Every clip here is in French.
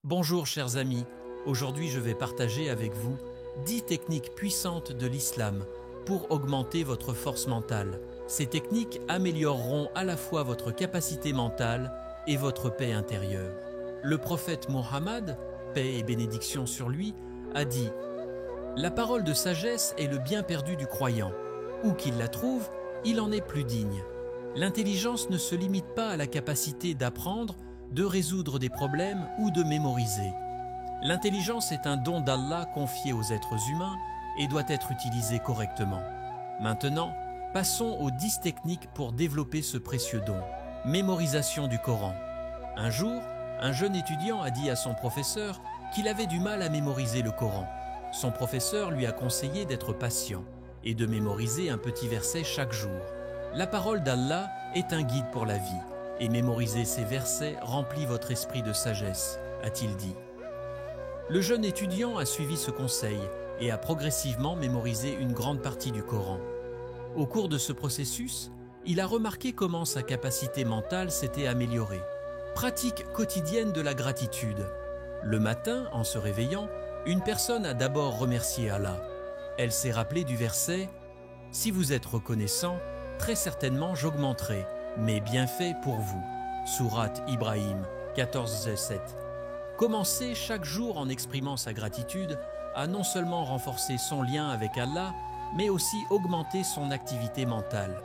Bonjour chers amis, aujourd'hui je vais partager avec vous 10 techniques puissantes de l'islam pour augmenter votre force mentale. Ces techniques amélioreront à la fois votre capacité mentale et votre paix intérieure. Le prophète Mohammed, paix et bénédiction sur lui, a dit « La parole de sagesse est le bien perdu du croyant. Où qu'il la trouve, il en est plus digne. L'intelligence ne se limite pas à la capacité d'apprendre, de résoudre des problèmes ou de mémoriser. L'intelligence est un don d'Allah confié aux êtres humains et doit être utilisé correctement. Maintenant, passons aux 10 techniques pour développer ce précieux don. Mémorisation du Coran. Un jour, un jeune étudiant a dit à son professeur qu'il avait du mal à mémoriser le Coran. Son professeur lui a conseillé d'être patient et de mémoriser un petit verset chaque jour. La parole d'Allah est un guide pour la vie. Et mémoriser ces versets remplit votre esprit de sagesse, a-t-il dit. Le jeune étudiant a suivi ce conseil et a progressivement mémorisé une grande partie du Coran. Au cours de ce processus, il a remarqué comment sa capacité mentale s'était améliorée. Pratique quotidienne de la gratitude. Le matin, en se réveillant, une personne a d'abord remercié Allah. Elle s'est rappelée du verset « Si vous êtes reconnaissant, très certainement j'augmenterai mes bienfaits pour vous. » Sourate Ibrahim 14:7. Commencer chaque jour en exprimant sa gratitude a non seulement renforcé son lien avec Allah, mais aussi augmenté son activité mentale.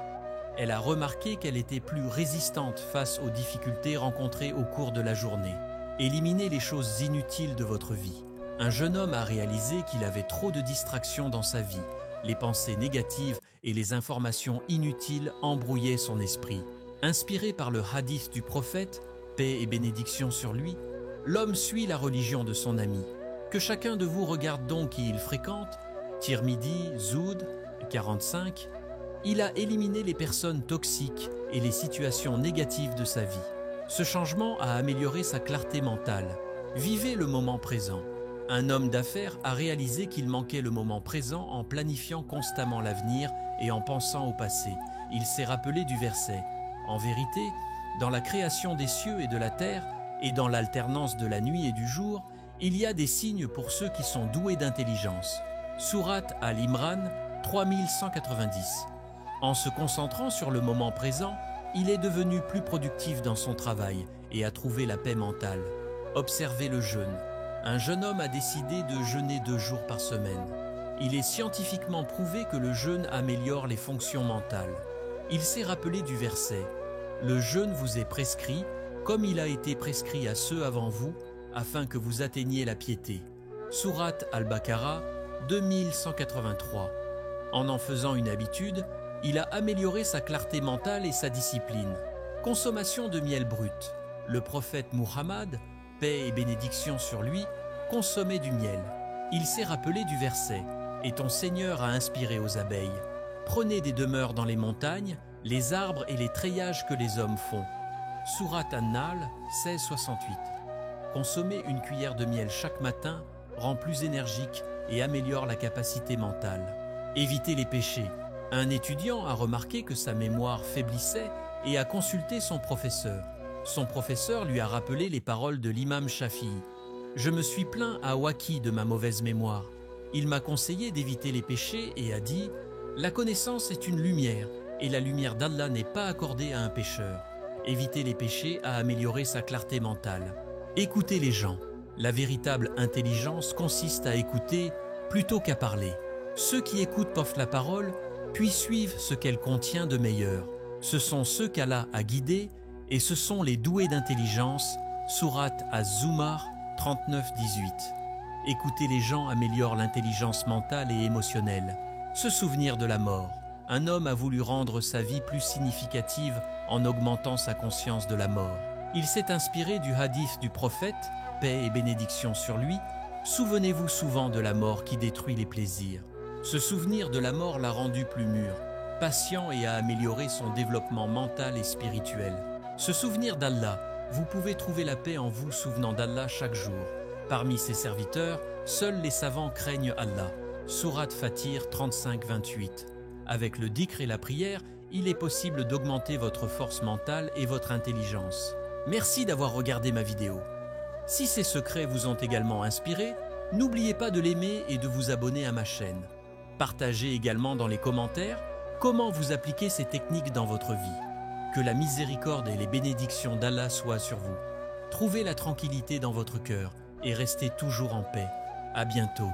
Elle a remarqué qu'elle était plus résistante face aux difficultés rencontrées au cours de la journée. Éliminez les choses inutiles de votre vie. Un jeune homme a réalisé qu'il avait trop de distractions dans sa vie. Les pensées négatives et les informations inutiles embrouillaient son esprit. Inspiré par le hadith du prophète, paix et bénédiction sur lui, l'homme suit la religion de son ami. Que chacun de vous regarde donc qui il fréquente, Tirmidhi, Zoud, 45, il a éliminé les personnes toxiques et les situations négatives de sa vie. Ce changement a amélioré sa clarté mentale. Vivez le moment présent. Un homme d'affaires a réalisé qu'il manquait le moment présent en planifiant constamment l'avenir et en pensant au passé. Il s'est rappelé du verset « En vérité, dans la création des cieux et de la terre, et dans l'alternance de la nuit et du jour, il y a des signes pour ceux qui sont doués d'intelligence. » Sourate Al-Imran 3190. En se concentrant sur le moment présent, il est devenu plus productif dans son travail et a trouvé la paix mentale. Observez le jeûne. Un jeune homme a décidé de jeûner 2 jours par semaine. Il est scientifiquement prouvé que le jeûne améliore les fonctions mentales. Il s'est rappelé du verset « Le jeûne vous est prescrit, comme il a été prescrit à ceux avant vous, afin que vous atteigniez la piété. » Sourate Al-Baqarah 2183. En faisant une habitude, il a amélioré sa clarté mentale et sa discipline. Consommation de miel brut. Le prophète Muhammad, paix et bénédiction sur lui, consommait du miel. Il s'est rappelé du verset « Et ton Seigneur a inspiré aux abeilles. Prenez des demeures dans les montagnes, les arbres et les treillages que les hommes font. » Sourate An-Nahl 16:68. Consommer une cuillère de miel chaque matin rend plus énergique et améliore la capacité mentale. Évitez les péchés. Un étudiant a remarqué que sa mémoire faiblissait et a consulté son professeur. Son professeur lui a rappelé les paroles de l'imam Shafi'i. « Je me suis plaint à Waki de ma mauvaise mémoire. Il m'a conseillé d'éviter les péchés et a dit « La connaissance est une lumière et la lumière d'Allah n'est pas accordée à un pécheur. » Éviter les péchés a amélioré sa clarté mentale. Écoutez les gens. La véritable intelligence consiste à écouter plutôt qu'à parler. Ceux qui écoutent portent la parole, puis suivent ce qu'elle contient de meilleur. Ce sont ceux qu'Allah a guidés et ce sont les doués d'intelligence. Sourate Az-Zumar 39-18. Écouter les gens améliore l'intelligence mentale et émotionnelle. Se souvenir de la mort. Un homme a voulu rendre sa vie plus significative en augmentant sa conscience de la mort. Il s'est inspiré du hadith du prophète, paix et bénédiction sur lui. Souvenez-vous souvent de la mort qui détruit les plaisirs. Ce souvenir de la mort l'a rendu plus mûr, patient et a amélioré son développement mental et spirituel. Se souvenir d'Allah. Vous pouvez trouver la paix en vous souvenant d'Allah chaque jour. Parmi ses serviteurs, seuls les savants craignent Allah. Sourate Fatir 35-28. Avec le dhikr et la prière, il est possible d'augmenter votre force mentale et votre intelligence. Merci d'avoir regardé ma vidéo. Si ces secrets vous ont également inspiré, n'oubliez pas de l'aimer et de vous abonner à ma chaîne. Partagez également dans les commentaires comment vous appliquez ces techniques dans votre vie. Que la miséricorde et les bénédictions d'Allah soient sur vous. Trouvez la tranquillité dans votre cœur et restez toujours en paix. À bientôt.